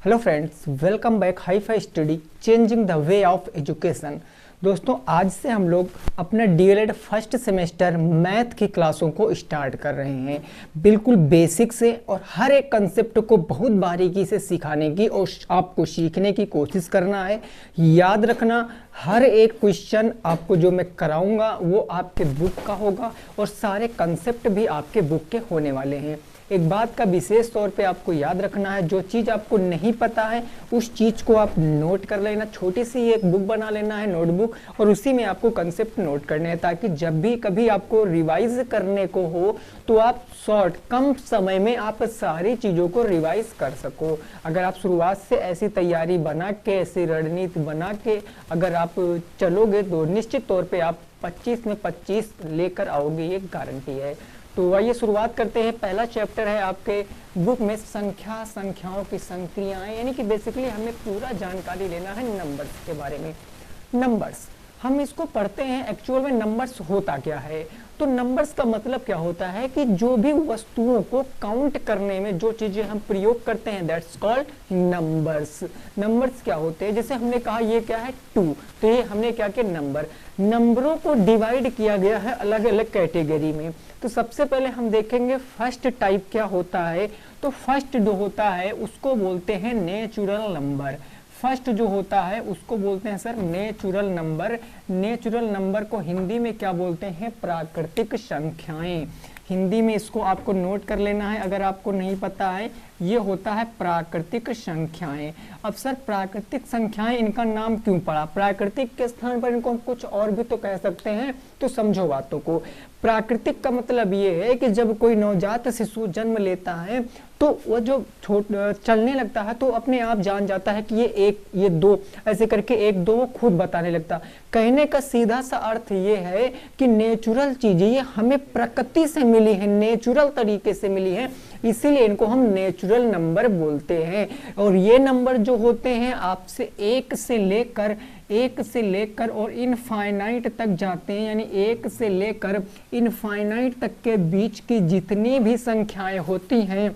Hello friends, welcome back hi fi study changing the way of education. दोस्तों, आज से हम लोग अपना डीएलएड फर्स्ट सेमेस्टर मैथ की क्लासों को स्टार्ट कर रहे हैं, बिल्कुल बेसिक से। और हर एक कंसेप्ट को बहुत बारीकी से सिखाने की और आपको सीखने की कोशिश करना है। याद रखना, हर एक क्वेश्चन आपको जो मैं कराऊंगा वो आपके बुक का होगा और सारे कंसेप्ट भी आपके बुक के होने वाले हैं। एक बात का विशेष तौर पे आपको याद रखना है, जो चीज़ आपको नहीं पता है उस चीज़ को आप नोट कर लेना। छोटी सी एक बुक बना लेना है, नोटबुक, और उसी में आपको कंसेप्ट नोट करने हैं, ताकि जब भी कभी आपको रिवाइज करने को हो तो आप कम समय में आप सारी चीज़ों को रिवाइज कर सको। अगर आप शुरुआत से ऐसी तैयारी बना के, ऐसी रणनीति बना के अगर आप चलोगे तो निश्चित तौर पर आप 25 में 25 लेकर आओगे, ये गारंटी है। तो आइए शुरुआत करते हैं। पहला चैप्टर है आपके बुक में संख्याओं की संक्रियाएं, यानी कि बेसिकली हमें पूरा जानकारी लेना है नंबर्स के बारे में। नंबर्स हम इसको पढ़ते हैं, एक्चुअल में नंबर्स होता क्या है। तो नंबर्स का मतलब क्या होता है कि जो भी वस्तुओं को काउंट करने में जो चीजें हम प्रयोग करते हैं, दैट्स कॉल्ड नंबर्स। नंबर्स क्या होते हैं, जैसे हमने कहा ये क्या है 2, तो ये हमने क्या किया नंबर। नंबरों को डिवाइड किया गया है अलग अलग कैटेगरी में। तो सबसे पहले हम देखेंगे फर्स्ट टाइप क्या होता है। तो फर्स्ट जो होता है उसको बोलते हैं नेचुरल नंबर। फर्स्ट जो होता है उसको बोलते हैं sir natural number. Natural number को हिंदी में क्या बोलते हैं, प्राकृतिक संख्याएं। हिंदी में इसको आपको नोट कर लेना है अगर आपको नहीं पता है। ये होता है प्राकृतिक संख्याएं। अब सर प्राकृतिक संख्याएं, इनका नाम क्यों पड़ा? प्राकृतिक के स्थान पर इनको हम कुछ और भी तो कह सकते हैं, तो समझो बातों को। प्राकृतिक का मतलब ये है कि जब कोई नवजात शिशु जन्म लेता है तो वो जो चलने लगता है तो अपने आप जान जाता है कि ये एक, ये दो, ऐसे करके एक दो वो खुद बताने लगता। कहने का सीधा सा अर्थ ये है कि नेचुरल चीजें ये हमें प्रकृति से मिली है, नेचुरल तरीके से मिली है, इसीलिए इनको हम नेचुरल नंबर बोलते हैं। और ये नंबर जो होते हैं आपसे एक से लेकर और इनफाइनाइट तक जाते हैं, यानी एक से लेकर इनफाइनाइट तक के बीच की जितनी भी संख्याएं होती हैं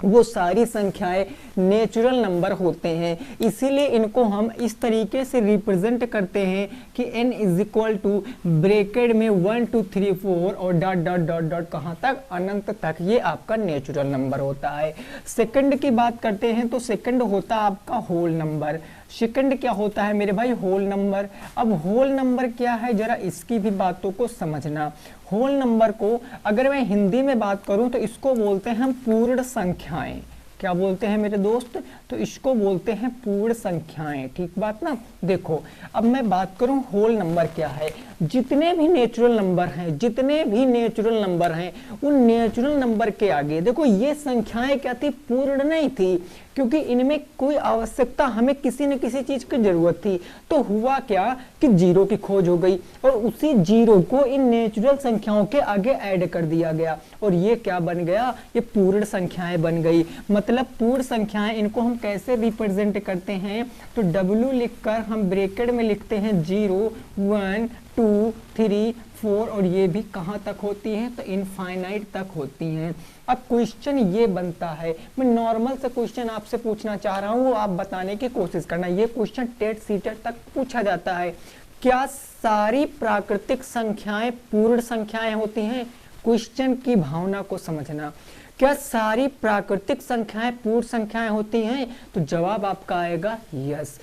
वो सारी संख्याएं नेचुरल नंबर होते हैं। इसीलिए इनको हम इस तरीके से रिप्रेजेंट करते हैं कि n is equal to bracket में 1 2 3 4 और डॉट डॉट डॉट डॉट कहाँ तक, अनंत तक। ये आपका नेचुरल नंबर होता है। सेकंड की बात करते हैं तो सेकंड होता है आपका होल नंबर। सेकंड क्या होता है मेरे भाई, होल नंबर। अब होल नंबर क्या है, जरा इसकी भी बातों को समझना। होल नंबर को अगर मैं हिंदी में बात करूं तो इसको बोलते हैं हम पूर्ण संख्याएं। क्या बोलते हैं मेरे दोस्त? तो इसको बोलते हैं पूर्ण संख्याएं। ठीक बात ना। देखो अब मैं बात करूं होल नंबर क्या है। जितने भी नेचुरल नंबर हैं, जितने भी नेचुरल नंबर हैं, उन नेचुरल नंबर के आगे देखो ये संख्याएं क्या थी, पूर्ण नहीं थी, क्योंकि इनमें कोई आवश्यकता, हमें किसी न किसी चीज की जरूरत थी। तो हुआ क्या कि जीरो की खोज हो गई और उसी जीरो को इन नेचुरल संख्याओं के आगे ऐड कर दिया गया और ये क्या बन गया, ये पूर्ण संख्याएं बन गई। मतलब पूर्ण संख्याएं, इनको हम कैसे रिप्रेजेंट करते हैं, तो W लिखकर हम ब्रैकेट में लिखते हैं 0 1 2 3 4 और ये भी कहाँ तक होती हैं, तो इनफाइनाइट तक होती हैं। अब क्वेश्चन ये बनता है, मैं नॉर्मल से क्वेश्चन आपसे पूछना चाह रहा हूँ, वो आप बताने की कोशिश करना। ये क्वेश्चन टेट सीटर तक पूछा जाता है। क्या सारी प्राकृतिक संख्याएं पूर्ण संख्याएं होती हैं? क्वेश्चन की भावना को समझना। क्या सारी प्राकृतिक संख्याएं पूर्ण संख्याएं होती हैं? तो जवाब आपका आएगा यस।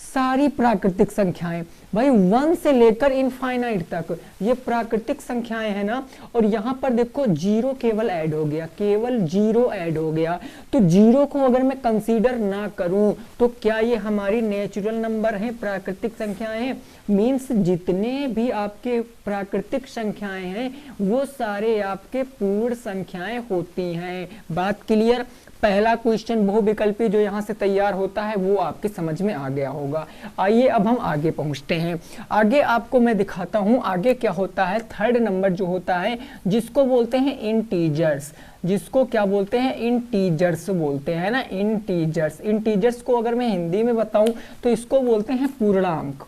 सारी प्राकृतिक संख्याएं भाई 1 से लेकर इनफाइनाइट तक ये प्राकृतिक संख्याएं हैं ना। और यहाँ पर देखो जीरो केवल ऐड हो गया, केवल जीरो ऐड हो गया। तो जीरो को अगर मैं कंसीडर ना करूं तो क्या ये हमारी नेचुरल नंबर हैं, प्राकृतिक संख्याएं हैं? मीन्स जितने भी आपके प्राकृतिक संख्याएं हैं वो सारे आपके पूर्ण संख्याएं होती हैं। बात क्लियर? पहला क्वेश्चन बहुविकल्पी जो यहाँ से तैयार होता है वो आपके समझ में आ गया होगा। आइए अब हम आगे पहुँचते हैं। आगे आपको मैं दिखाता हूँ आगे क्या होता है। थर्ड नंबर जो होता है जिसको बोलते हैं इंटीजर्स, जिसको क्या बोलते हैं, इंटीजर्स बोलते हैं ना, इंटीजर्स। इंटीजर्स को अगर मैं हिंदी में बताऊं तो इसको बोलते हैं पूर्णांक।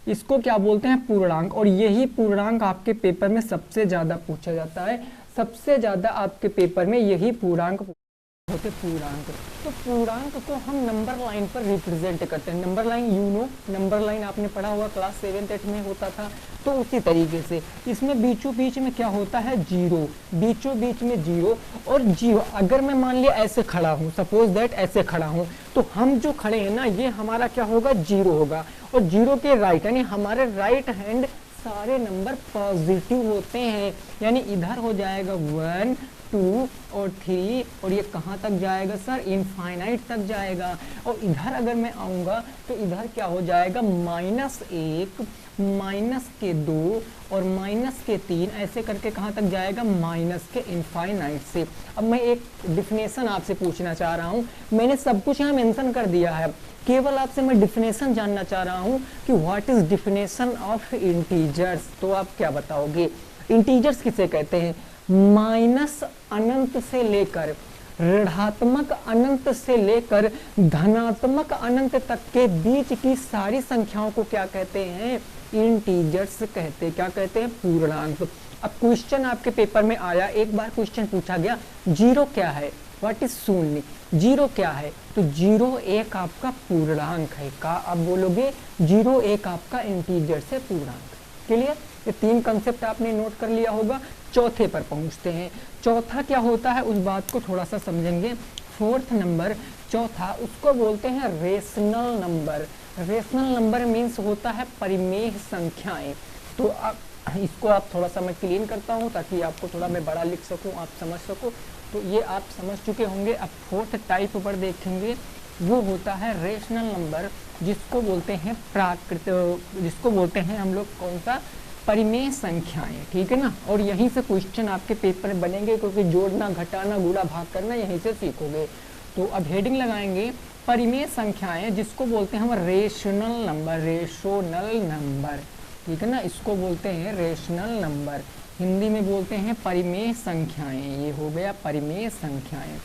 इसको क्या बोलते हैं, पूर्णांक। और यही पूर्णांक आपके पेपर में सबसे ज्यादा पूछा जाता है। सबसे ज्यादा आपके पेपर में यही पूर्णांक होते, पूर्णांक। तो पूर्णांक को हम नंबर लाइन पर रिप्रेजेंट करते हैं। नंबर लाइन नंबर लाइन आपने पढ़ा हुआ क्लास 7th में होता था, तो उसी तरीके से इसमें बीचों बीच में क्या होता है, जीरो, बीचों बीच में जीरो और जीरो। अगर मैं मान लिया ऐसे खड़ा हूँ, सपोज दैट ऐसे खड़ा हूँ, तो हम जो खड़े हैं ना, ये हमारा क्या होगा, जीरो होगा। और जीरो के राइट यानी हमारे राइट हैंड सारे नंबर पॉजिटिव होते हैं, यानी इधर हो जाएगा 1 2 और 3 और ये कहाँ तक जाएगा सर, इनफाइनाइट तक जाएगा। और इधर अगर मैं आऊँगा तो इधर क्या हो जाएगा, -1 -2 और -3, ऐसे करके कहाँ तक जाएगा, माइनस के इनफाइनाइट से। अब मैं एक डिफिनेशन आपसे पूछना चाह रहा हूँ, मैंने सब कुछ यहाँ मेंशन कर दिया है, केवल आपसे मैं डिफिनेशन जानना चाह रहा हूँ कि what is definition of integers. तो आप क्या बताओगे, इंटीजर्स किसे कहते हैं, माइनस अनंत से लेकर ऋणात्मक अनंत से लेकर धनात्मक अनंत तक के बीच की सारी संख्याओं को क्या कहते हैं, इंटीजर्स कहते हैं। क्या कहते हैं, पूर्णांक। अब क्वेश्चन आपके पेपर में आया, एक बार क्वेश्चन पूछा गया, जीरो क्या है, व्हाट इज शून्य, जीरो क्या है, तो जीरो एक आपका पूर्णांक है। का आप बोलोगे जीरो एक आपका इंटीजर से पूर्णांक। क्लियर, ये 3 कंसेप्ट आपने नोट कर लिया होगा। चौथे पर पहुंचते हैं। चौथा क्या होता है उस बात को थोड़ा सा समझेंगे। 4th नंबर चौथा, उसको बोलते हैं rational number. Rational number means होता है परिमेय संख्याएं। तो आप इसको आप थोड़ा सा मैं क्लीन करता हूँ ताकि आपको थोड़ा मैं बड़ा लिख सकूँ, आप समझ सको। तो ये आप समझ चुके होंगे। अब 4th टाइप पर देखेंगे, वो होता है रेशनल नंबर, जिसको बोलते हैं जिसको बोलते हैं हम लोग कौन सा, परिमेय संख्याएं। ठीक है ना, और यहीं से क्वेश्चन आपके पेपर में बनेंगे, क्योंकि जोड़ना, घटाना, गुणा, भाग करना यहीं से सीखोगे। तो अब हेडिंग लगाएंगे परिमेय संख्याएं, जिसको बोलते हैं हम रेशनल नंबर, रेशनल नंबर। ठीक है ना, इसको बोलते हैं रेशनल नंबर, हिंदी में बोलते हैं परिमेय संख्याएं। ये हो गया परिमेय संख्याएं।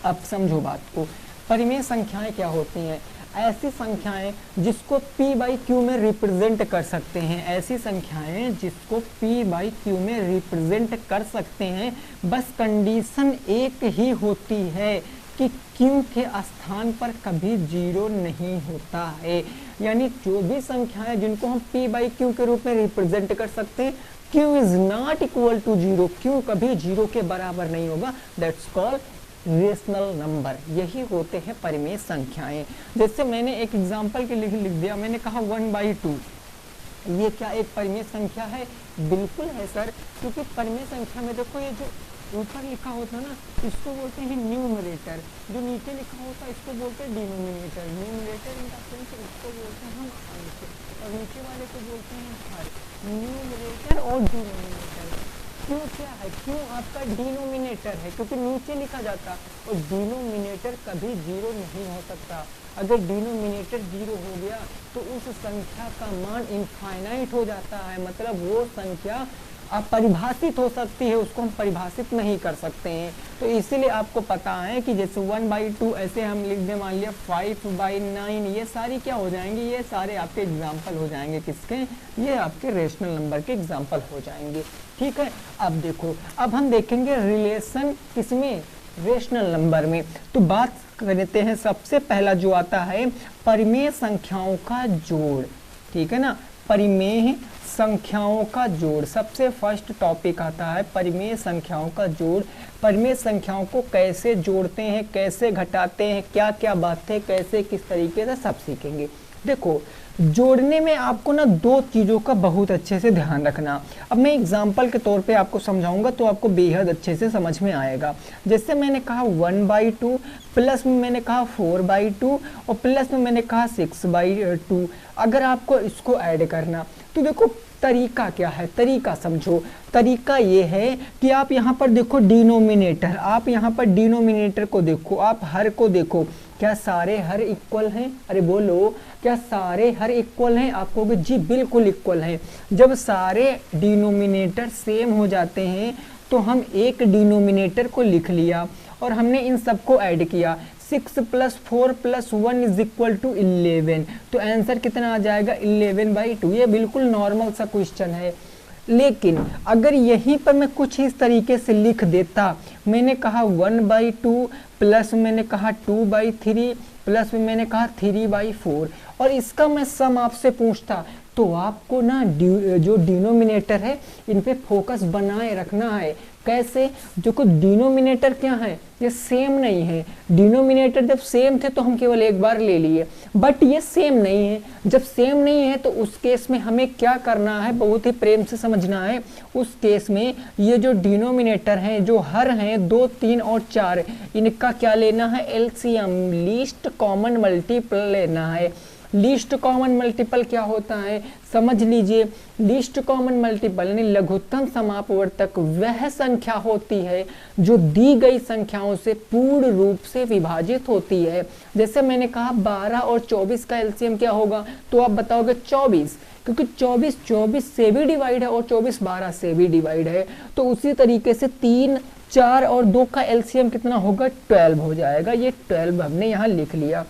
अब समझो बात को, परिमेय संख्याएं क्या होती हैं, ऐसी संख्याएं जिसको p/q में रिप्रेजेंट कर सकते हैं। ऐसी संख्याएं जिसको p/q में रिप्रेजेंट कर सकते हैं, बस कंडीशन एक ही होती है कि q के स्थान पर कभी जीरो नहीं होता है। यानी जो भी संख्याएं जिनको हम p/q के रूप में रिप्रेजेंट कर सकते हैं, q is not equal to zero, q कभी जीरो के बराबर नहीं होगा, दैट्स कॉल्ड रेशनल नंबर। यही होते हैं परिमेय संख्याएं। जैसे मैंने एक एग्जांपल के लिए लिख दिया, मैंने कहा 1/2, ये क्या एक परिमेय संख्या है, बिल्कुल है सर, क्योंकि परिमेय संख्या में देखो ये जो ऊपर लिखा होता है ना, इसको बोलते हैं न्यूमरेटर, जो नीचे लिखा होता है इसको बोलते हैं denominator. Numerator in the sense इसको बोलते हैं हम अंश, और नीचे वाले को बोलते हैं हर। न्यूमरेटर और डिनोमिनेटर, क्यों क्या है, क्यों आपका डिनोमिनेटर है, क्योंकि नीचे लिखा जाता, और डिनोमिनेटर कभी जीरो नहीं हो सकता। अगर डिनोमिनेटर जीरो हो गया तो उस संख्या का मान इनफाइनाइट हो जाता है, मतलब वो संख्या अपरिभाषित हो सकती है, उसको हम परिभाषित नहीं कर सकते हैं। तो इसीलिए आपको पता है कि जैसे 1/2 ऐसे हम लिख दें, मान लिया 5/9, ये सारी क्या हो जाएंगे, ये सारे आपके एग्जाम्पल हो जाएंगे, किसके, ये आपके रेशनल नंबर के एग्जाम्पल हो जाएंगे। ठीक है, अब देखो, अब हम देखेंगे रिलेशन किसमें, रेशनल नंबर में। तो बात करते हैं, सबसे पहला जो आता है परिमेय संख्याओं का जोड़। ठीक है ना, परिमेय संख्याओं का जोड़, सबसे फर्स्ट टॉपिक आता है परिमेय संख्याओं का जोड़। परिमेय संख्याओं को कैसे जोड़ते हैं, कैसे घटाते हैं, क्या क्या बातें, कैसे किस तरीके से, सब सीखेंगे। देखो, जोड़ने में आपको ना 2 चीज़ों का बहुत अच्छे से ध्यान रखना। अब मैं एग्जांपल के तौर पे आपको समझाऊंगा तो आपको बेहद अच्छे से समझ में आएगा। जैसे मैंने कहा 1/2, प्लस में मैंने कहा 4/2 और प्लस में मैंने कहा 6/2। अगर आपको इसको ऐड करना, तो देखो तरीका क्या है, तरीका समझो। तरीका ये है कि आप यहाँ पर देखो डिनोमिनेटर, आप यहाँ पर डिनोमिनेटर को देखो, आप हर को देखो, क्या सारे हर इक्वल हैं, अरे बोलो, क्या सारे हर इक्वल हैं, आप कहोगे जी बिल्कुल इक्वल हैं। जब सारे डिनोमिनेटर सेम हो जाते हैं तो हम एक डिनोमिनेटर को लिख लिया और हमने इन सबको ऐड किया, 6 + 4 + 1 = 11। तो आंसर कितना आ जाएगा, 11/2। ये बिल्कुल नॉर्मल सा क्वेश्चन है। लेकिन अगर यहीं पर मैं कुछ इस तरीके से लिख देता, मैंने कहा 1/2 प्लस मैंने कहा 2/3 प्लस मैंने कहा 3/4 और इसका मैं सम आपसे पूछता, तो आपको ना जो डिनोमिनेटर है इन पे फोकस बनाए रखना है। कैसे? जो कुछ डिनोमिनेटर क्या है, ये सेम नहीं है। डिनोमिनेटर जब सेम थे तो हम केवल एक बार ले लिए, बट ये सेम नहीं है। जब सेम नहीं है तो उस केस में हमें क्या करना है, बहुत ही प्रेम से समझना है। उस केस में ये जो डिनोमिनेटर हैं, जो हर हैं 2, 3 और 4, इनका क्या लेना है, एलसीएम, लीस्ट कॉमन मल्टीपल लेना है। लीस्ट कॉमन मल्टीपल क्या होता है, समझ लीजिए। लीस्ट कॉमन मल्टीपल यानी लघुत्तम समापवर्तक वह संख्या होती है जो दी गई संख्याओं से पूर्ण रूप से विभाजित होती है। जैसे मैंने कहा 12 और 24 का एलसीएम क्या होगा, तो आप बताओगे 24, क्योंकि 24 से भी डिवाइड है और 24 12 से भी डिवाइड है। तो उसी तरीके से 3, 4 और 2 का एलसीएम कितना होगा, 12 हो जाएगा। ये 12 हमने यहाँ लिख लिया।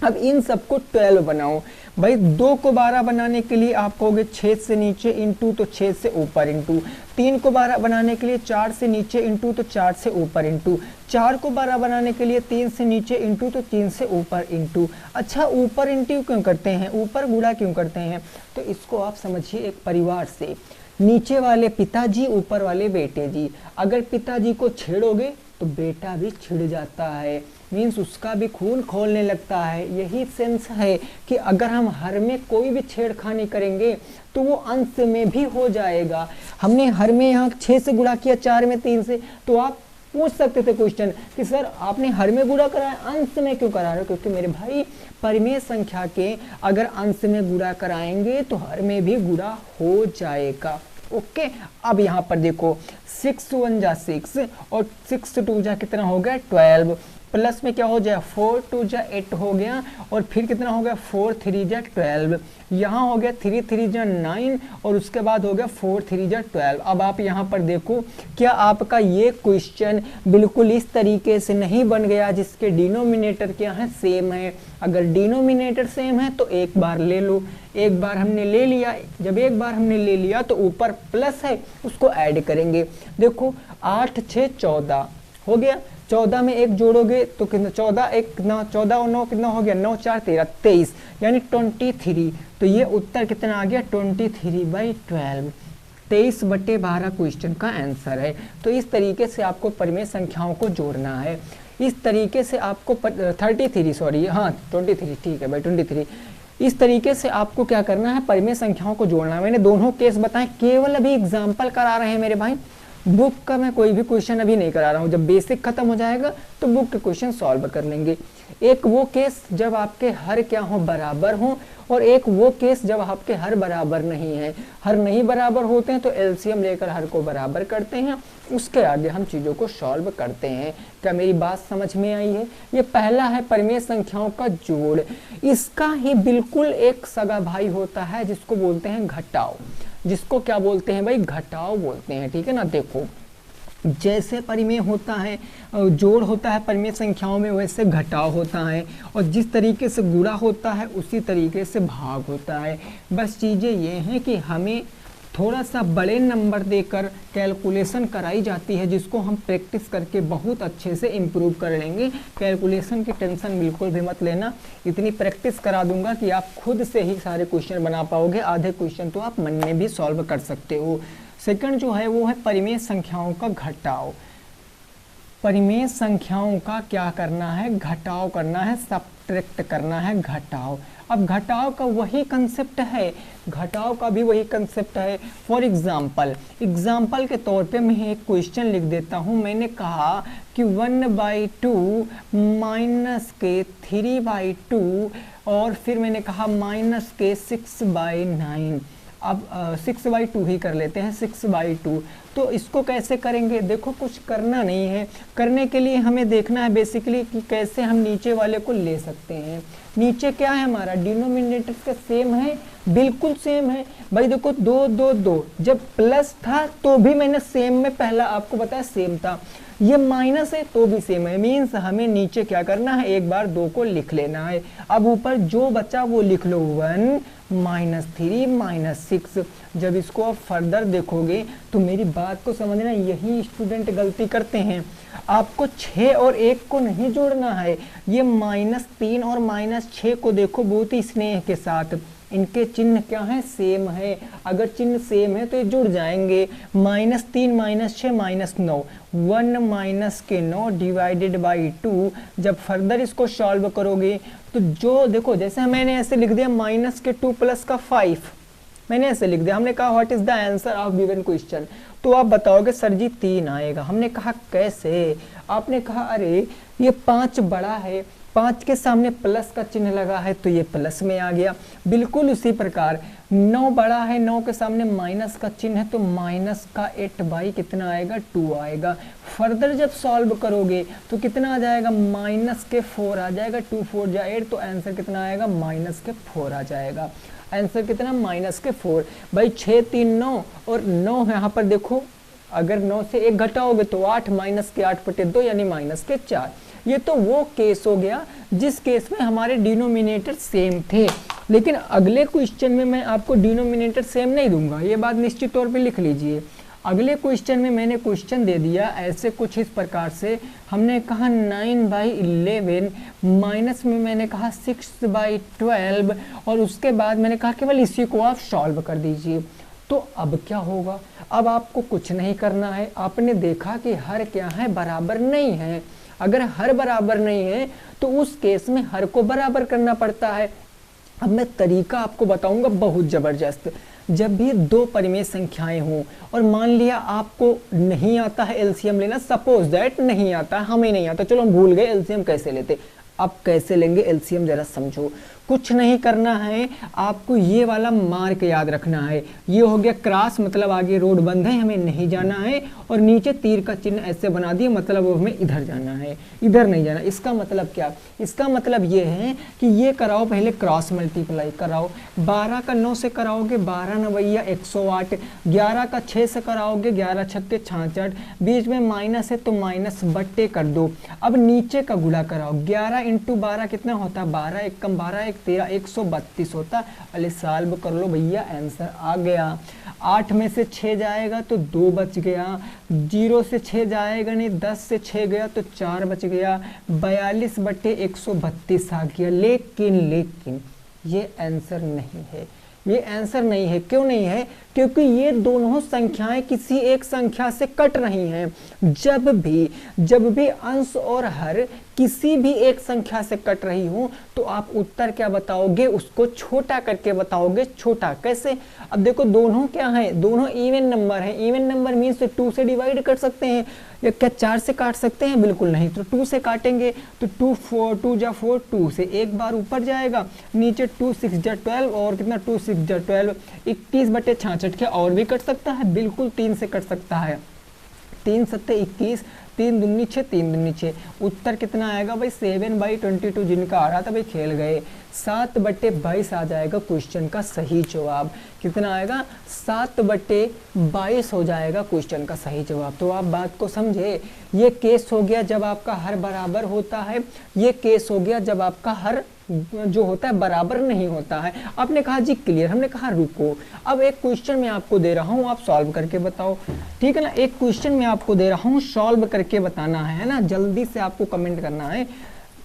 अब इन सबको 12 बनाओ। भाई 2 को 12 बनाने के लिए आप कहोगे 6 से नीचे इंटू, तो 6 से ऊपर इंटू। 3 को 12 बनाने के लिए 4 से नीचे इंटू, तो 4 से ऊपर इंटू। 4 को 12 बनाने के लिए 3 से नीचे इंटू, तो 3 से ऊपर इंटू। अच्छा, ऊपर इंटू क्यों करते हैं, ऊपर गुणा क्यों करते हैं, तो इसको आप समझिए एक परिवार से, नीचे वाले पिताजी, ऊपर वाले बेटे जी। अगर पिताजी को छेड़ोगे तो बेटा भी छिड़ जाता है, मीन्स उसका भी खून खोलने लगता है। यही सेंस है कि अगर हम हर में कोई भी छेड़खानी करेंगे तो वो अंश में भी हो जाएगा। हमने हर में यहाँ 6 से गुणा किया, 4 में 3 से, तो आप पूछ सकते थे क्वेश्चन कि सर आपने हर में गुणा कराया, अंश में क्यों करा रहे हो? क्योंकि मेरे भाई परिमेय संख्या के अगर अंश में गुणा कराएंगे तो हर में भी गुणा हो जाएगा। ओके, अब यहाँ पर देखो 6 1 जा 6 और 6 2 जा कितना हो गया 12, प्लस में क्या हो जाए 4 2 जा 8 हो गया, और फिर कितना हो गया 4 3 जा 12, यहाँ हो गया 3 3 जा 9 और उसके बाद हो गया 4 3 जा 12। अब आप यहाँ पर देखो, क्या आपका ये क्वेश्चन बिल्कुल इस तरीके से नहीं बन गया जिसके डिनोमिनेटर क्या है, सेम है। अगर डिनोमिनेटर सेम है तो एक बार ले लो, एक बार हमने ले लिया। जब एक बार हमने ले लिया तो ऊपर प्लस है उसको ऐड करेंगे। देखो 8 6 14 हो गया, 14 में एक जोड़ोगे तो कितना, 14 1 9, 14 और 9 कितना हो गया, 9 4 13 23, यानी 23। तो ये उत्तर कितना आ गया 23/12, 23/12 क्वेश्चन का आंसर है। तो इस तरीके से आपको परिमेय संख्याओं को जोड़ना है। इस तरीके से आपको 33 सॉरी, हाँ 23, ठीक है भाई 23। इस तरीके से आपको क्या करना है, परिमेय संख्याओं को जोड़ना है। मैंने दोनों केस बताए, केवल अभी एग्जाम्पल करा रहे हैं मेरे भाई, बुक का मैं कोई भी क्वेश्चन अभी नहीं करा रहा हूँ। जब बेसिक खत्म हो जाएगा तो बुक के क्वेश्चन सॉल्व कर लेंगे। एक वो केस जब आपके हर क्या हो, बराबर हो, और एक वो केस जब आपके हर बराबर नहीं है। हर नहीं बराबर होते हैं तो एलसीएम लेकर हर को बराबर करते हैं, उसके आगे हम चीज़ों को सॉल्व करते हैं। क्या मेरी बात समझ में आई है? ये पहला है परिमेय संख्याओं का जोड़। इसका ही बिल्कुल एक सगा भाई होता है जिसको बोलते हैं घटाव। जिसको क्या बोलते हैं भाई, घटाव बोलते हैं, ठीक है ना। देखो जैसे परिमेय होता है, जोड़ होता है परिमेय संख्याओं में, वैसे घटाव होता है, और जिस तरीके से गुणा होता है उसी तरीके से भाग होता है। बस चीज़ें ये हैं कि हमें थोड़ा सा बड़े नंबर देकर कैलकुलेशन कराई जाती है, जिसको हम प्रैक्टिस करके बहुत अच्छे से इम्प्रूव कर लेंगे। कैलकुलेशन की टेंशन बिल्कुल भी मत लेना, इतनी प्रैक्टिस करा दूंगा कि आप खुद से ही सारे क्वेश्चन बना पाओगे। आधे क्वेश्चन तो आप मन में भी सॉल्व कर सकते हो। सेकंड जो है वो है परिमेय संख्याओं का घटाव। परिमेय संख्याओं का क्या करना है, घटाव करना है, सब्ट्रैक्ट करना है, घटाव। अब घटाव का वही कंसेप्ट है, घटाव का भी वही कंसेप्ट है। फॉर एग्जाम्पल के तौर पे मैं एक क्वेश्चन लिख देता हूँ। मैंने कहा कि 1/2 माइनस के 3/2 और फिर मैंने कहा माइनस के 6/9। अब 6/2 ही कर लेते हैं, 6/2। तो इसको कैसे करेंगे, देखो कुछ करना नहीं है। करने के लिए हमें देखना है बेसिकली कि कैसे हम नीचे वाले को ले सकते हैं। नीचे क्या है हमारा, डिनोमिनेटर का सेम है, बिल्कुल सेम है भाई। देखो 2 2 2, जब प्लस था तो भी मैंने सेम में पहला आपको बताया सेम था। ये माइनस है तो भी सेम है, मीन्स हमें नीचे क्या करना है, एक बार 2 को लिख लेना है। अब ऊपर जो बचा वो लिख लो 1 -3 -6। जब इसको आप फर्दर देखोगे तो मेरी बात को समझना, यही स्टूडेंट गलती करते हैं। आपको 6 और 1 को नहीं जोड़ना है, ये -3 और -6 को देखो बहुत ही स्नेह के साथ, इनके चिन्ह क्या है, सेम है। अगर चिन्ह सेम है तो ये जुड़ जाएंगे। -3 -6 -9, 1 माइनस के 9 डिवाइडेड बाई 2। जब फर्दर इसको सॉल्व करोगे तो जो देखो, जैसे मैंने ऐसे लिख दिया -2 प्लस का 5, मैंने ऐसे लिख दिया। हमने कहा what is the answer of given question, तो आप बताओगे सर जी 3 आएगा। हमने कहा कैसे, आपने कहा अरे ये 5 बड़ा है, 5 के सामने प्लस का चिन्ह लगा है तो ये प्लस में आ गया। बिल्कुल उसी प्रकार 9 बड़ा है, 9 के सामने माइनस का चिन्ह है तो माइनस का 8 बाई कितना आएगा, 2 आएगा। फर्दर जब सॉल्व करोगे तो कितना आ जाएगा, -4 आ जाएगा। 2 4 जा 8 तो आंसर कितना आएगा, -4 आ जाएगा। आंसर कितना, -4। भाई 6 3 9 और 9 यहाँ पर देखो, अगर 9 से 1 घटाओगे तो 8 -8/2 यानी -4। ये तो वो केस हो गया जिस केस में हमारे डिनोमिनेटर सेम थे, लेकिन अगले क्वेश्चन में मैं आपको डिनोमिनेटर सेम नहीं दूंगा, ये बात निश्चित तौर पे लिख लीजिए। अगले क्वेश्चन में मैंने क्वेश्चन दे दिया ऐसे कुछ इस प्रकार से, हमने कहा 9/11 माइनस में मैंने कहा 6/12 और उसके बाद मैंने कहा केवल इसी को आप सॉल्व कर दीजिए। तो अब क्या होगा, अब आपको कुछ नहीं करना है। आपने देखा कि हर क्या है, बराबर नहीं है। अगर हर बराबर नहीं है तो उस केस में हर को बराबर करना पड़ता है। अब मैं तरीका आपको बताऊंगा बहुत जबरदस्त। जब भी 2 परिमेय संख्याएं हों और मान लिया आपको नहीं आता है एलसीएम लेना, सपोज दैट नहीं आता, हमें नहीं आता, चलो हम भूल गए एलसीएम कैसे लेते। अब कैसे लेंगे एलसीएम जरा समझो। कुछ नहीं करना है, आपको ये वाला मार्क याद रखना है। ये हो गया क्रॉस, मतलब आगे रोड बंद है, हमें नहीं जाना है, और नीचे तीर का चिन्ह ऐसे बना दिया, मतलब वो हमें इधर जाना है, इधर नहीं जाना। इसका मतलब क्या, इसका मतलब ये है कि ये कराओ, पहले क्रॉस मल्टीप्लाई कराओ। 12 का 9 से कराओगे 12 9 108, 11 का 6 से कराओगे 11 6 66, बीच में माइनस है तो माइनस बट्टे कर दो। अब नीचे का गुणा कराओ, 11 × 12 कितना होता है, 12 1 कम 12 1 13 132 होता। अरे सॉल्व कर लो भैया, आंसर आ गया। 8 में से 6 जाएगा तो 2 बच गया, 0 से 6 जाएगा नहीं, 10 से 6 गया तो 4 बच गया, 42/132 आ गया। लेकिन ये आंसर नहीं है, ये आंसर नहीं है। क्यों नहीं है, क्योंकि ये दोनों संख्याएं किसी एक संख्या से कट रही हैं। जब भी अंश और हर किसी भी एक संख्या से कट रही हो तो आप उत्तर क्या बताओगे, उसको छोटा करके बताओगे। छोटा कैसे, अब देखो दोनों क्या है, दोनों इवन नंबर है। इवन नंबर मीन्स 2 से डिवाइड कर सकते हैं, या क्या 4 से काट सकते हैं, बिल्कुल नहीं। तो 2 से काटेंगे तो 2 4 2 जा 4, 2 से एक बार ऊपर जाएगा, नीचे 2 6 जा 12 और कितना 2 6 जा 12, 21/66 के और भी कट सकता है, बिल्कुल 3 से कट सकता है। 3 7 21, 3 दूनी 6, 3 दूनी 6। उत्तर कितना आएगा भाई, 7/22। जिनका आ रहा था भाई खेल गए, 7/22 आ जाएगा क्वेश्चन का सही जवाब। कितना आएगा, 7/22 हो जाएगा क्वेश्चन का सही जवाब। तो आप बात को समझे, ये केस हो गया जब आपका हर बराबर होता है, ये केस हो गया जब आपका हर जो होता है बराबर नहीं होता है। आपने कहा जी क्लियर, हमने कहा रुको, अब एक क्वेश्चन मैं आपको दे रहा हूँ, आप सॉल्व करके बताओ, ठीक है ना। एक क्वेश्चन मैं आपको दे रहा हूँ, सॉल्व करके बताना है ना, जल्दी से आपको कमेंट करना है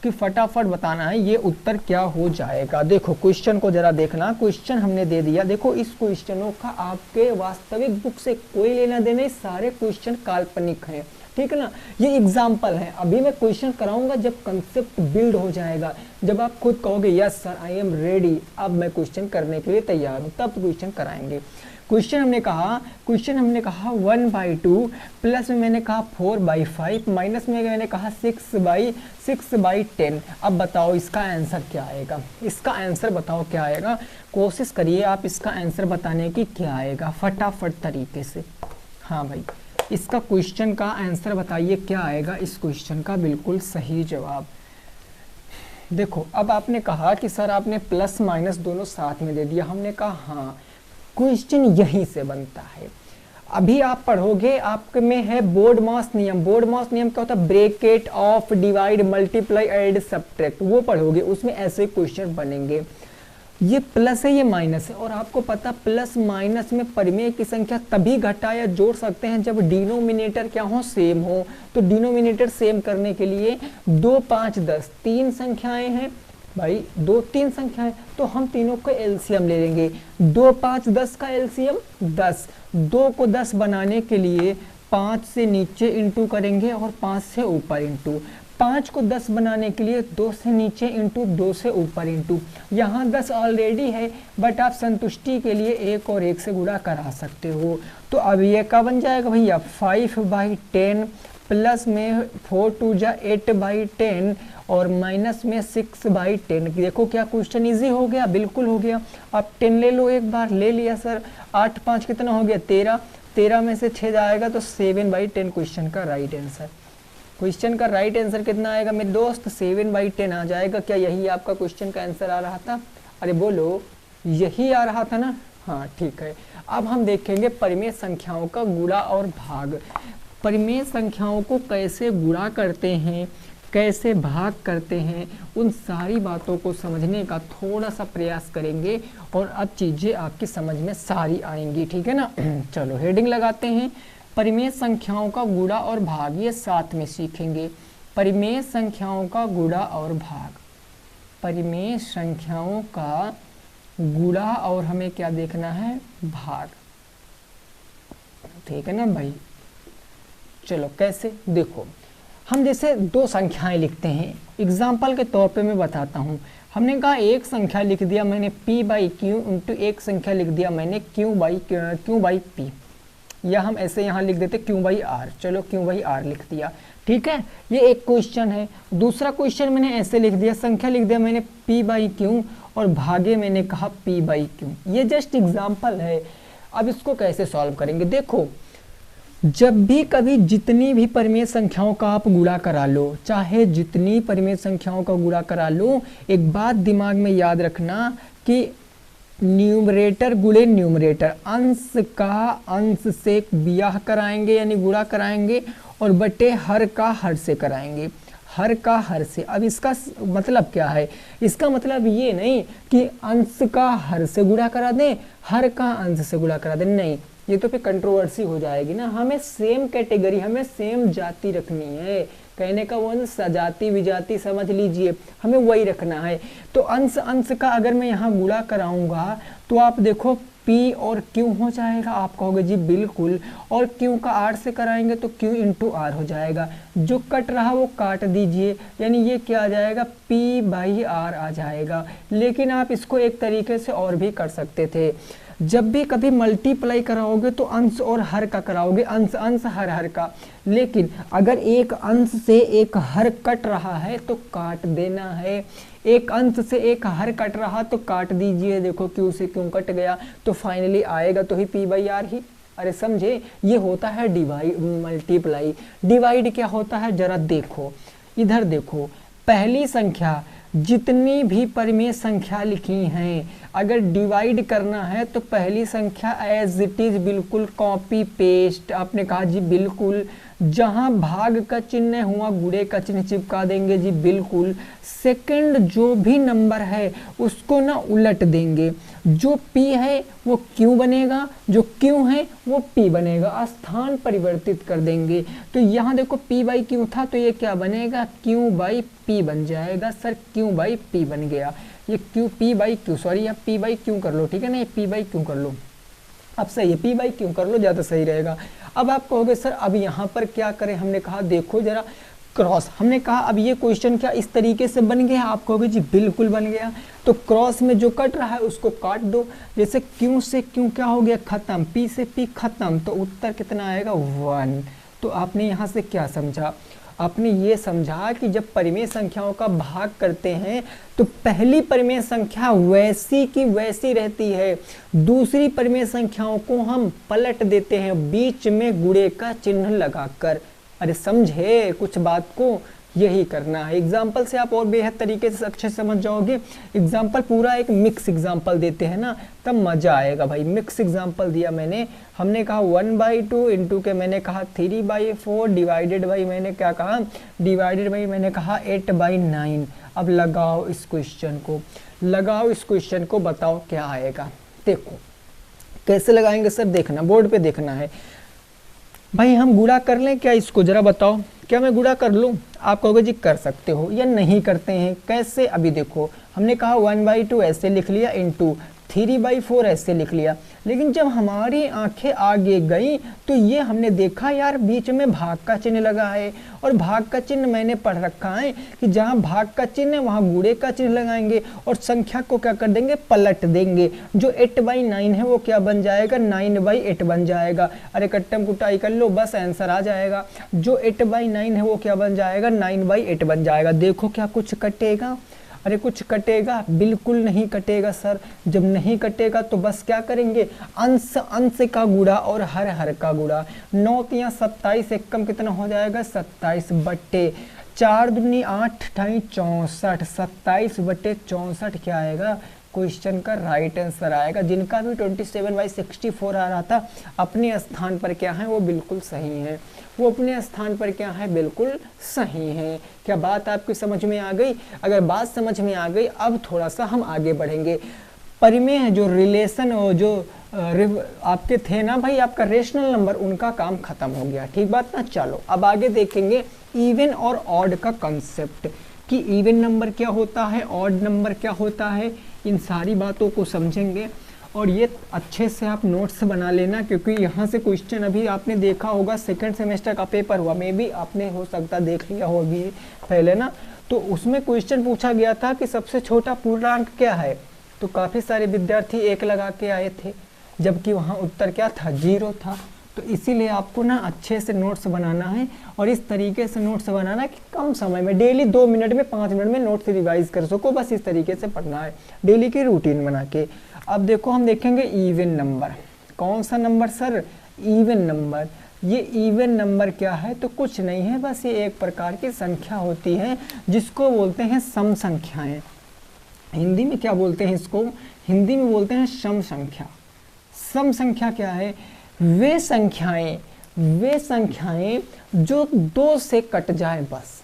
कि फटाफट बताना है ये उत्तर क्या हो जाएगा। देखो क्वेश्चन को जरा देखना, क्वेश्चन हमने दे दिया। देखो इस क्वेश्चनों का आपके वास्तविक बुक से कोई लेना देना नहीं, सारे क्वेश्चन काल्पनिक हैं, ठीक है ना। ये एग्जाम्पल है, अभी मैं क्वेश्चन कराऊंगा जब कंसेप्ट बिल्ड हो जाएगा, जब आप खुद कहोगे yes sir I am ready, अब मैं क्वेश्चन करने के लिए तैयार हूँ, तब क्वेश्चन कराएंगे। क्वेश्चन हमने कहा 1/2, प्लस में मैंने कहा 4/5, माइनस में मैंने कहा 6/10। अब बताओ इसका आंसर क्या आएगा, इसका आंसर बताओ क्या आएगा। कोशिश करिए आप इसका आंसर बताने की, क्या आएगा फटाफट तरीके से। हाँ भाई, इसका क्वेश्चन का आंसर बताइए क्या आएगा इस क्वेश्चन का बिल्कुल सही जवाब। देखो अब आपने कहा कि सर आपने प्लस माइनस दोनों साथ में दे दिया, हमने कहा हाँ क्वेश्चन यहीं से बनता है। अभी आप पढ़ोगे, आपके में है बोर्ड मास नियम। बोर्ड मास नियम क्या होता है? Bracket of, divide, multiply, add, subtract, वो पढ़ोगे, उसमें ऐसे क्वेश्चन बनेंगे। ये प्लस है, ये माइनस है, और आपको पता प्लस माइनस में परिमेय की संख्या तभी घटा या जोड़ सकते हैं जब डिनोमिनेटर क्या हो? सेम हो। तो डिनोमिनेटर सेम करने के लिए 2, 5, 10 तीन संख्याएं हैं भाई, 2 3 संख्याएं, तो हम तीनों को एलसीएम ले लेंगे। 2, 5, 10 का एलसीएम 10। 2 को 10 बनाने के लिए 5 से नीचे इंटू करेंगे और 5 से ऊपर इंटू। 5 को 10 बनाने के लिए 2 से नीचे इंटू, 2 से ऊपर इंटू। यहाँ 10 ऑलरेडी है, बट आप संतुष्टि के लिए 1 और 1 से गुणा करा सकते हो। तो अब ये क्या बन जाएगा भैया? 5/10 प्लस में 4 2 जा 8/10 और माइनस में 6/10। देखो क्या क्वेश्चन इजी हो गया? बिल्कुल हो गया। आप 10 ले लो, एक बार ले लिया सर। 8 5 कितना हो गया? 13। 13 में से 6 जाएगा तो 7/10 क्वेश्चन का राइट आंसर। क्वेश्चन का राइट आंसर कितना आएगा मेरे दोस्त? 7/10 आ जाएगा। क्या यही आपका क्वेश्चन का आंसर आ रहा था? अरे बोलो, यही आ रहा था ना? हाँ ठीक है। अब हम देखेंगे परिमेय संख्याओं का गुणा और भाग। परिमेय संख्याओं को कैसे गुणा करते हैं, कैसे भाग करते हैं, उन सारी बातों को समझने का थोड़ा सा प्रयास करेंगे और अब चीज़ें आपकी समझ में सारी आएंगी, ठीक है ना। चलो हेडिंग लगाते हैं, परिमेय संख्याओं का गुणा और भाग, ये साथ में सीखेंगे। परिमेय संख्याओं का गुणा और भाग, परिमेय संख्याओं का गुणा और हमें क्या देखना है? भाग, ठीक है ना भाई। चलो कैसे? देखो, हम जैसे 2 संख्याएं लिखते हैं, एग्जाम्पल के तौर पे मैं बताता हूँ। हमने कहा एक संख्या लिख दिया मैंने p/q इंटू एक संख्या लिख दिया मैंने q/p, या हम ऐसे यहाँ लिख देते q/r। चलो q/r लिख दिया, ठीक है। ये एक क्वेश्चन है। दूसरा क्वेश्चन मैंने ऐसे लिख दिया, संख्या लिख दिया मैंने p/q और भागे मैंने कहा p/q। ये जस्ट एग्जाम्पल है। अब इसको कैसे सॉल्व करेंगे? देखो, जब भी कभी जितनी भी परिमेय संख्याओं का आप गुणा करा लो, चाहे जितनी परिमेय संख्याओं का गुणा करा लो, एक बात दिमाग में याद रखना कि न्यूमरेटर गुणे न्यूमरेटर, अंश का अंश से ब्याह कराएंगे यानी गुणा कराएंगे, और बटे हर का हर से कराएंगे, हर का हर से। अब इसका मतलब क्या है? इसका मतलब ये नहीं कि अंश का हर से गुणा करा दें, हर का अंश से गुणा करा दें, नहीं, ये तो फिर कंट्रोवर्सी हो जाएगी ना। हमें सेम कैटेगरी, हमें सेम जाति रखनी है। कहने का वो सजाति विजाति समझ लीजिए, हमें वही रखना है। तो अंश अंश का अगर मैं यहाँ गुणा कराऊंगा तो आप देखो P और Q हो जाएगा। आप कहोगे जी बिल्कुल, और Q का R से कराएंगे तो Q इंटू R हो जाएगा। जो कट रहा वो काट दीजिए, यानी ये क्या आ जाएगा? P/R आ जाएगा। लेकिन आप इसको एक तरीके से और भी कर सकते थे। जब भी कभी मल्टीप्लाई कराओगे तो अंश और हर का कराओगे, अंश अंश हर हर का। लेकिन अगर एक अंश से एक हर कट रहा है तो काट देना है। एक अंश से एक हर कट रहा तो काट दीजिए। देखो Q से Q कट गया तो फाइनली आएगा तो ही P/R ही। अरे समझे, ये होता है डिवाइड मल्टीप्लाई। डिवाइड क्या होता है? जरा देखो, इधर देखो, पहली संख्या जितनी भी परिमेय संख्या लिखी हैं, अगर डिवाइड करना है तो पहली संख्या एज इट इज बिल्कुल कॉपी पेस्ट। आपने कहा जी बिल्कुल, जहां भाग का चिन्ह हुआ गुणे का चिन्ह चिपका देंगे जी बिल्कुल। सेकंड जो भी नंबर है उसको ना उलट देंगे, जो P है वो Q बनेगा, जो Q है वो P बनेगा, स्थान परिवर्तित कर देंगे। तो यहाँ देखो P/Q था तो ये क्या बनेगा? Q/P बन जाएगा। सर Q/P बन गया, ये P/Q, सॉरी यहाँ P/Q कर लो, ठीक है ना, ये P/Q कर लो। अब सही है, P/Q कर लो, ज़्यादा सही रहेगा। अब आप कहोगे सर अब यहाँ पर क्या करें? हमने कहा देखो जरा क्रॉस, हमने कहा अब ये क्वेश्चन क्या इस तरीके से बन गया? आप कहोगे जी बिल्कुल बन गया। तो क्रॉस में जो कट रहा है उसको काट दो। जैसे Q से Q क्या हो गया? खत्म। P से P खत्म, तो उत्तर कितना आएगा? 1। तो आपने यहाँ से क्या समझा? आपने ये समझा कि जब परिमेय संख्याओं का भाग करते हैं तो पहली परिमेय संख्या वैसी की वैसी रहती है, दूसरी परिमेय संख्याओं को हम पलट देते हैं बीच में गुणे का चिन्ह लगाकर। अरे समझे कुछ बात को? यही करना है। एग्जाम्पल से आप और बेहद तरीके से अच्छे समझ जाओगे। एग्जाम्पल पूरा एक मिक्स एग्जाम्पल देते हैं ना, तब मज़ा आएगा भाई। मिक्स एग्जाम्पल दिया मैंने, हमने कहा 1/2 इंटू के मैंने कहा 3/4 डिवाइडेड बाई मैंने क्या कहा, डिवाइडेड बाई मैंने कहा 8/9। अब लगाओ इस क्वेश्चन को, लगाओ इस क्वेश्चन को, बताओ क्या आएगा। देखो कैसे लगाएंगे सर, देखना बोर्ड पे देखना है भाई। हम गुणा कर लें क्या इसको, जरा बताओ, क्या मैं गुणा कर लूँ? आप कहोगे जी कर सकते हो या नहीं करते हैं, कैसे? अभी देखो हमने कहा 1/2 ऐसे लिख लिया इंटू 3/4 ऐसे लिख लिया, लेकिन जब हमारी आंखें आगे गई तो ये हमने देखा यार बीच में भाग का चिन्ह लगा है, और भाग का चिन्ह मैंने पढ़ रखा है कि जहाँ भाग का चिन्ह है वहाँ गुणे का चिन्ह लगाएंगे और संख्या को क्या कर देंगे, पलट देंगे। जो 8/9 है वो क्या बन जाएगा, 9/8 बन जाएगा। अरे कट्टम कुटाई कर लो, बस आंसर आ जाएगा। जो 8/9 है वो क्या बन जाएगा, 9/8 बन जाएगा। देखो क्या कुछ कटेगा? अरे कुछ कटेगा? बिल्कुल नहीं कटेगा सर। जब नहीं कटेगा तो बस क्या करेंगे, अंश अंश का गुणा और हर हर का गुणा। 9 या 27 एक कम कितना हो जाएगा, 27/4 दूनी 8 ठाई 64, 27/64 क्या आएगा, क्वेश्चन का राइट आंसर आएगा। जिनका भी 27/64 आ रहा था अपने स्थान पर क्या है, वो बिल्कुल सही है, वो अपने स्थान पर क्या है, बिल्कुल सही है। क्या बात आपकी समझ में आ गई? अगर बात समझ में आ गई, अब थोड़ा सा हम आगे बढ़ेंगे। परिमेय जो रिलेशन जो आपके थे ना भाई, आपका रेशनल नंबर, उनका काम खत्म हो गया, ठीक बात ना। चलो अब आगे देखेंगे इवन और ऑड का कंसेप्ट, कि इवन नंबर क्या होता है, ऑड नंबर क्या होता है, इन सारी बातों को समझेंगे। और ये अच्छे से आप नोट्स बना लेना, क्योंकि यहाँ से क्वेश्चन अभी आपने देखा होगा, सेकंड सेमेस्टर का पेपर हुआ, मे भी आपने हो सकता देख लिया हो अभी पहले ना, तो उसमें क्वेश्चन पूछा गया था कि सबसे छोटा पूर्णांक क्या है, तो काफ़ी सारे विद्यार्थी 1 लगा के आए थे, जबकि वहाँ उत्तर क्या था, 0 था। तो इसीलिए आपको ना अच्छे से नोट्स बनाना है, और इस तरीके से नोट्स बनाना कि कम समय में, डेली 2 मिनट में 5 मिनट में नोट्स रिवाइज कर सको, बस इस तरीके से पढ़ना है डेली की रूटीन बना के। अब देखो हम देखेंगे इवन नंबर। कौन सा नंबर सर, इवन नंबर। ये इवन नंबर क्या है, तो कुछ नहीं है, बस ये एक प्रकार की संख्या होती है जिसको बोलते हैं सम संख्याएं। हिंदी में क्या बोलते हैं इसको, हिंदी में बोलते हैं सम संख्या। सम संख्या क्या है, वे संख्याएं जो 2 से कट जाए, बस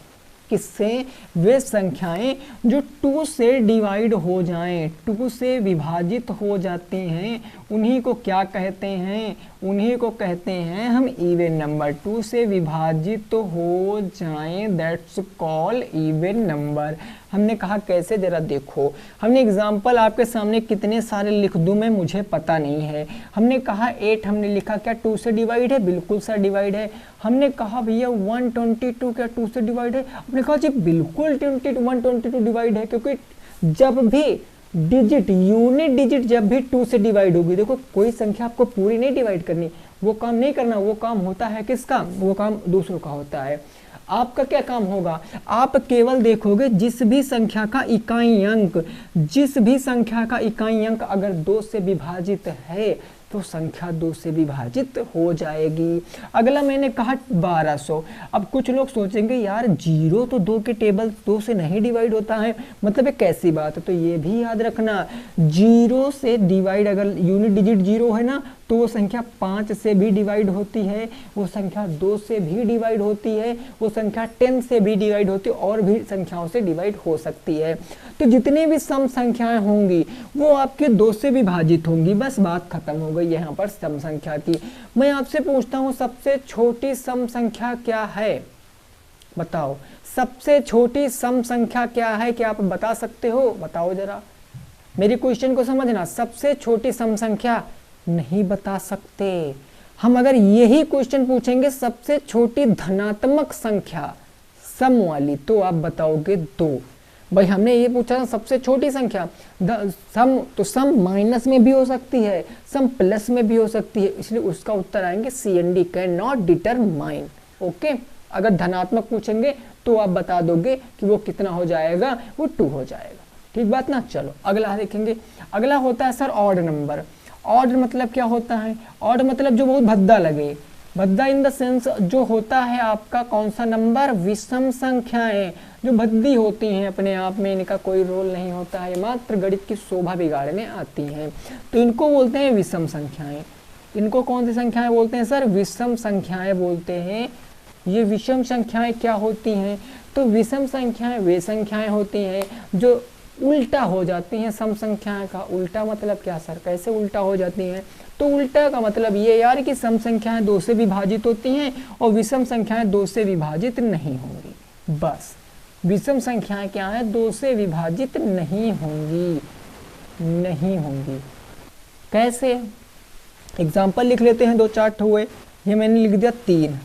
किससे, वे संख्याएं जो 2 से डिवाइड हो जाएं, 2 से विभाजित हो जाती हैं, उन्हीं को क्या कहते हैं, उन्हीं को कहते हैं हम इवन नंबर। 2 से विभाजित तो हो जाएं, दैट्स कॉल इवन नंबर। हमने कहा कैसे, जरा देखो, हमने एग्जाम्पल आपके सामने कितने सारे लिख दूं मैं, मुझे पता नहीं है। हमने कहा 8 हमने लिखा, क्या 2 से डिवाइड है, बिल्कुल सर डिवाइड है। हमने कहा भैया 122 क्या 2 से डिवाइड है, हमने कहा जी बिल्कुल 122 डिवाइड है, क्योंकि जब भी डिजिट, यूनिट डिजिट जब भी 2 से डिवाइड होगी, देखो कोई संख्या आपको पूरी नहीं डिवाइड करनी, वो काम नहीं करना, वो काम होता है किसका, वो काम दूसरों का होता है। आपका क्या काम होगा, आप केवल देखोगे जिस भी संख्या का इकाई अंक, जिस भी संख्या का इकाई अंक अगर 2 से विभाजित है तो संख्या 2 से विभाजित हो जाएगी। अगला मैंने कहा 1200। अब कुछ लोग सोचेंगे यार 0 तो 2 के टेबल 2 से नहीं डिवाइड होता है, मतलब एक कैसी बात है, तो ये भी याद रखना, 0 से डिवाइड, अगर यूनिट डिजिट 0 है ना, तो वो संख्या 5 से भी डिवाइड होती है, वो संख्या 2 से भी डिवाइड होती है, वो संख्या 10 से भी डिवाइड होती है, और भी संख्याओं से डिवाइड हो सकती है। तो जितनी भी सम संख्याएं होंगी वो आपके 2 से विभाजित होंगी, बस बात खत्म हो गई यहाँ पर सम संख्या की। मैं आपसे पूछता हूँ सबसे छोटी सम संख्या क्या है, बताओ सबसे छोटी सम संख्या क्या है, क्या आप बता सकते हो, बताओ जरा, मेरी क्वेश्चन को समझना। सबसे छोटी सम संख्या नहीं बता सकते। हम अगर यही क्वेश्चन पूछेंगे सबसे छोटी धनात्मक संख्या सम वाली, तो आप बताओगे 2। भाई हमने ये पूछा था सबसे छोटी संख्या, सम, तो सम माइनस में भी हो सकती है, सम प्लस में भी हो सकती है, इसलिए उसका उत्तर आएंगे CND, can not determine. Okay, अगर धनात्मक पूछेंगे तो आप बता दोगे कि वो कितना हो जाएगा, वो 2 हो जाएगा, ठीक बात ना। चलो अगला देखेंगे। अगला होता है सर ऑड नंबर। ऑड मतलब क्या होता है, ऑड मतलब जो बहुत भद्दा लगे, भद्दा इन द सेंस जो होता है आपका कौन सा नंबर, विषम संख्याएं जो भद्दी होती हैं अपने आप में, इनका कोई रोल नहीं होता है, मात्र गणित की शोभा बिगाड़ने आती हैं, तो इनको बोलते हैं विषम संख्याएं। इनको कौन सी संख्याएं बोलते हैं सर, विषम संख्याएं बोलते हैं। ये विषम संख्याएं क्या होती हैं, तो विषम संख्याएं वे संख्याएं होती हैं जो उल्टा हो जाती हैं सम संख्याएं का। उल्टा मतलब क्या सर, कैसे उल्टा हो जाती हैं, तो उल्टा का मतलब ये यार कि सम संख्याएं 2 से विभाजित होती हैं और विषम संख्याएं 2 से विभाजित नहीं होंगी। बस विषम संख्याएं क्या है, 2 से विभाजित नहीं होंगी, नहीं होंगी। कैसे, एग्जाम्पल लिख लेते हैं, 2 चार्ट हुए, ये मैंने लिख दिया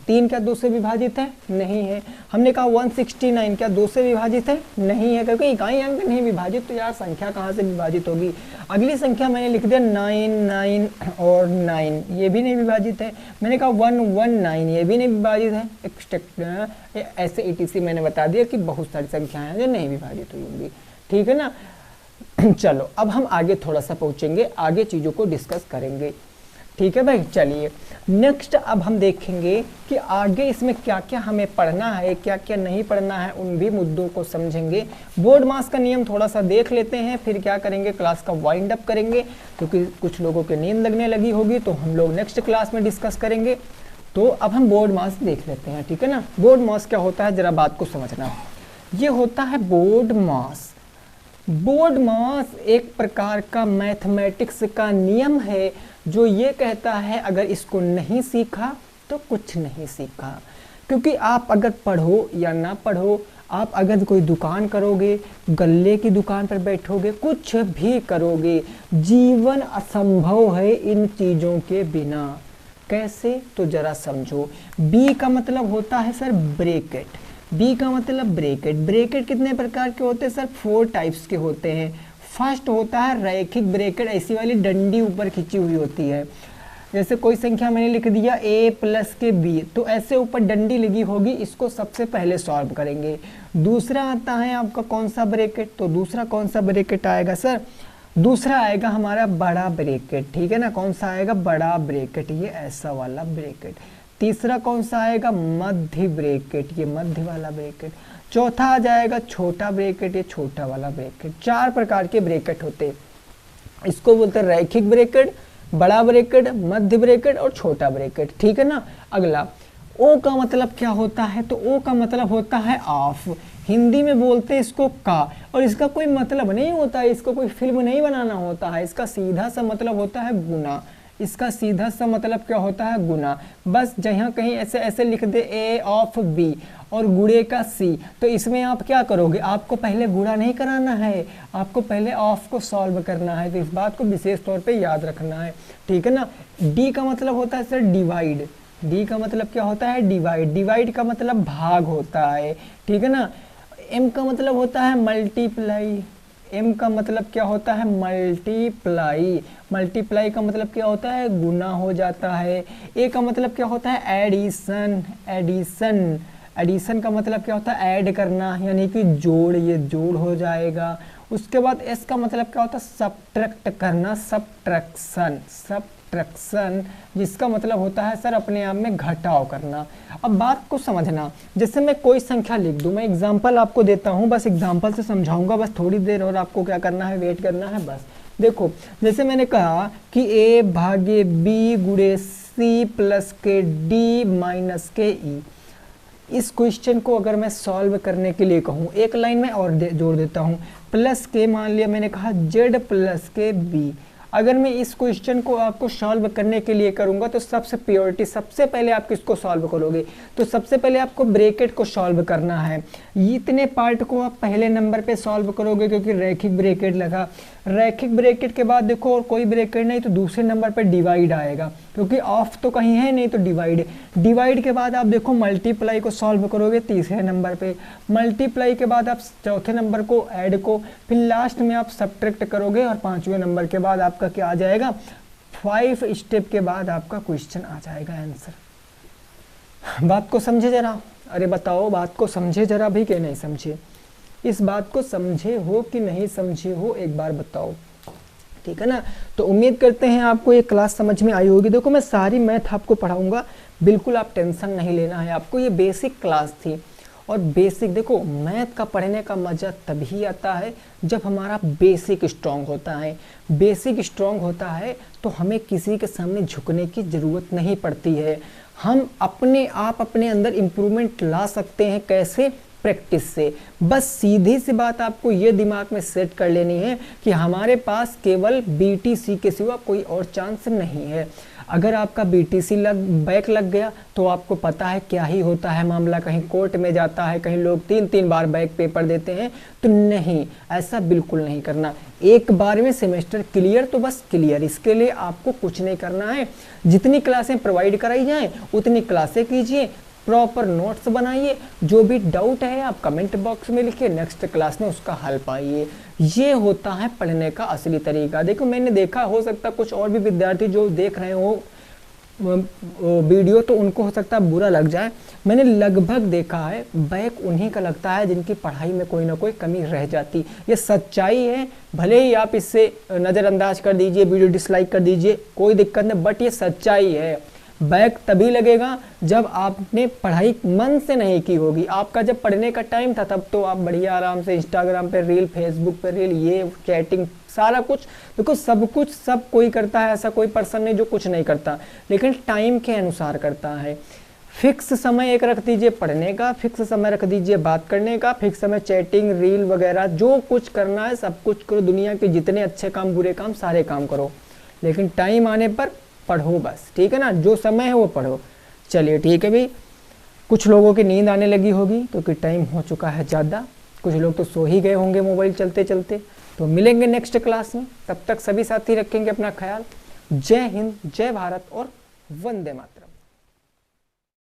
3 क्या 2 से विभाजित है, नहीं है। हमने कहा 169 क्या 2 से विभाजित है, नहीं है, क्योंकि इकाई अंक नहीं विभाजित, तो यार संख्या कहाँ से विभाजित होगी। अगली संख्या मैंने लिख दिया 9 और 9, ये भी नहीं विभाजित है। मैंने कहा 119, ये भी नहीं विभाजित है, एक्सेट्रा ऐसे etc मैंने बता दिया कि बहुत सारी संख्याएं हैं जो नहीं विभाजित हुई होंगी, ठीक है ना। चलो अब हम आगे थोड़ा सा पहुंचेंगे, आगे चीज़ों को डिस्कस करेंगे, ठीक है भाई। चलिए नेक्स्ट अब हम देखेंगे कि आगे इसमें क्या क्या हमें पढ़ना है, क्या क्या नहीं पढ़ना है, उन भी मुद्दों को समझेंगे। बोर्ड मास का नियम थोड़ा सा देख लेते हैं, फिर क्या करेंगे, क्लास का वाइंड अप करेंगे, क्योंकि कुछ लोगों के नींद लगने लगी होगी, तो हम लोग नेक्स्ट क्लास में डिस्कस करेंगे। तो अब हम बोर्ड मास देख लेते हैं, ठीक है ना। बोर्ड मास क्या होता है जरा बात को समझना। ये होता है बोर्ड मास। बोर्ड मास एक प्रकार का मैथमेटिक्स का नियम है जो ये कहता है अगर इसको नहीं सीखा तो कुछ नहीं सीखा। क्योंकि आप अगर पढ़ो या ना पढ़ो, आप अगर कोई दुकान करोगे, गल्ले की दुकान पर बैठोगे, कुछ भी करोगे, जीवन असंभव है इन चीज़ों के बिना। कैसे, तो जरा समझो। बी का मतलब होता है सर ब्रैकेट। बी का मतलब ब्रैकेट। ब्रैकेट कितने प्रकार के होते हैं सर, 4 टाइप्स के होते हैं। फर्स्ट होता है रैखिक ब्रैकेट, ऐसी वाली डंडी ऊपर खींची हुई होती है। जैसे कोई संख्या मैंने लिख दिया a प्लस के b, तो ऐसे ऊपर डंडी लगी होगी, इसको सबसे पहले सॉल्व करेंगे। दूसरा आता है आपका कौन सा ब्रैकेट, तो दूसरा कौन सा ब्रैकेट आएगा सर, दूसरा आएगा हमारा बड़ा ब्रैकेट, ठीक है ना। कौन सा आएगा, बड़ा ब्रैकेट, ये ऐसा वाला ब्रैकेट। तीसरा कौन सा आएगा, मध्य ब्रैकेट, ये मध्य वाला ब्रैकेट। चौथा आ जाएगा छोटा ब्रैकेट, ये छोटा वाला ब्रैकेट। 4 प्रकार के ब्रैकेट होते हैं। इसको बोलते हैं रैखिक ब्रैकेट, बड़ा ब्रैकेट, मध्य ब्रैकेट और छोटा ब्रैकेट, ठीक है ना। अगला ओ का मतलब क्या होता है, तो ओ का मतलब होता है ऑफ। हिंदी में बोलते हैं इसको का, और इसका कोई मतलब नहीं होता है, इसको कोई फिल्म नहीं बनाना होता है। इसका सीधा सा मतलब होता है गुना। इसका सीधा सा मतलब क्या होता है, गुना। बस जहाँ कहीं ऐसे ऐसे लिख दे a ऑफ b और गुणे का c, तो इसमें आप क्या करोगे, आपको पहले गुणा नहीं कराना है, आपको पहले ऑफ को सॉल्व करना है। तो इस बात को विशेष तौर पे याद रखना है, ठीक है ना। d का मतलब होता है सर डिवाइड। d का मतलब क्या होता है, डिवाइड। डिवाइड का मतलब भाग होता है, ठीक है ना। m का मतलब होता है मल्टीप्लाई। m का मतलब क्या होता है, मल्टीप्लाई। मल्टीप्लाई का मतलब क्या होता है, गुना हो जाता है। a का मतलब क्या होता है, एडिशन। एडिशन, एडिशन का मतलब क्या होता है, ऐड करना, यानी कि जोड़, ये जोड़ हो जाएगा। उसके बाद s का मतलब क्या होता है, सब्ट्रैक्ट करना, सब्ट्रैक्शन। सब्ट्रैक्शन जिसका मतलब होता है सर अपने आप में घटाव करना। अब बात को समझना, जैसे मैं कोई संख्या लिख दूं, मैं एग्जांपल आपको देता हूं, बस एग्जांपल से समझाऊंगा, बस थोड़ी देर और आपको क्या करना है, वेट करना है बस। देखो जैसे मैंने कहा कि a भागे b गुणे c प्लस के d माइनस के e। इस क्वेश्चन को अगर मैं सॉल्व करने के लिए कहूँ, एक लाइन में और जोड़ देता हूँ, प्लस के मान लिया मैंने कहा z प्लस के b। अगर मैं इस क्वेश्चन को आपको सॉल्व करने के लिए करूंगा तो सबसे प्योरिटी, सबसे पहले आप किसको सॉल्व करोगे, तो सबसे पहले आपको ब्रैकेट को सॉल्व करना है। इतने पार्ट को आप पहले नंबर पे सॉल्व करोगे क्योंकि रैखिक ब्रैकेट लगा। रैखिक ब्रैकेट के बाद देखो और कोई ब्रैकेट नहीं तो दूसरे नंबर पे डिवाइड आएगा, क्योंकि ऑफ तो कहीं है नहीं तो डिवाइड। डिवाइड के बाद आप देखो मल्टीप्लाई को सॉल्व करोगे तीसरे नंबर पे। मल्टीप्लाई के बाद आप चौथे नंबर को ऐड को, फिर लास्ट में आप सब्ट्रैक्ट करोगे और 5वें नंबर के बाद आपका क्या आ जाएगा, 5 स्टेप के बाद आपका क्वेश्चन आ जाएगा आंसर। बात को समझे जरा, अरे बताओ बात को समझे जरा भी कि नहीं समझे, इस बात को समझे हो कि नहीं समझे हो, एक बार बताओ, ठीक है ना। तो उम्मीद करते हैं आपको ये क्लास समझ में आई होगी। देखो मैं सारी मैथ आपको पढ़ाऊंगा, बिल्कुल आप टेंशन नहीं लेना है आपको, ये बेसिक क्लास थी। और बेसिक देखो, मैथ का पढ़ने का मज़ा तभी आता है जब हमारा बेसिक स्ट्रांग होता है। बेसिक स्ट्रांग होता है तो हमें किसी के सामने झुकने की ज़रूरत नहीं पड़ती है। हम अपने आप अपने अंदर इम्प्रूवमेंट ला सकते हैं। कैसे? प्रैक्टिस से। बस सीधी सी बात आपको ये दिमाग में सेट कर लेनी है कि हमारे पास केवल बीटीसी के सिवा कोई और चांस नहीं है। अगर आपका बीटीसी बैक लग गया तो आपको पता है क्या ही होता है मामला, कहीं कोर्ट में जाता है, कहीं लोग 3-3 बार बैक पेपर देते हैं। तो नहीं, ऐसा बिल्कुल नहीं करना। एक बार में सेमेस्टर क्लियर तो बस क्लियर, इसके लिए आपको कुछ नहीं करना है। जितनी क्लासें प्रोवाइड कराई जाएं उतनी क्लासें कीजिए, प्रॉपर नोट्स बनाइए, जो भी डाउट है आप कमेंट बॉक्स में लिखिए, नेक्स्ट क्लास में उसका हल पाइए। ये होता है पढ़ने का असली तरीका। देखो मैंने देखा, हो सकता कुछ और भी विद्यार्थी जो देख रहे हो वीडियो तो उनको हो सकता है बुरा लग जाए। मैंने लगभग देखा है बैक उन्हीं का लगता है जिनकी पढ़ाई में कोई ना कोई कमी रह जाती। ये सच्चाई है, भले ही आप इससे नज़रअंदाज कर दीजिए, वीडियो डिसलाइक कर दीजिए, कोई दिक्कत नहीं, बट ये सच्चाई है। बैक तभी लगेगा जब आपने पढ़ाई मन से नहीं की होगी। आपका जब पढ़ने का टाइम था तब तो आप बढ़िया आराम से इंस्टाग्राम पे रील, फेसबुक पे रील, ये चैटिंग, सारा कुछ देखो, सब कुछ सब कोई करता है, ऐसा कोई पर्सन नहीं जो कुछ नहीं करता, लेकिन टाइम के अनुसार करता है। फिक्स समय एक रख दीजिए पढ़ने का, फिक्स समय रख दीजिए बात करने का, फिक्स समय चैटिंग, रील वगैरह, जो कुछ करना है सब कुछ करो। दुनिया के जितने अच्छे काम, बुरे काम, सारे काम करो, लेकिन टाइम आने पर पढ़ो बस, ठीक है ना? जो समय है वो पढ़ो। चलिए ठीक है भाई, कुछ लोगों की नींद आने लगी होगी क्योंकि टाइम हो चुका है ज़्यादा, कुछ लोग तो सो ही गए होंगे मोबाइल चलते चलते। तो मिलेंगे नेक्स्ट क्लास में, तब तक सभी साथी रखेंगे अपना ख्याल। जय हिंद, जय भारत और वंदे मातरम।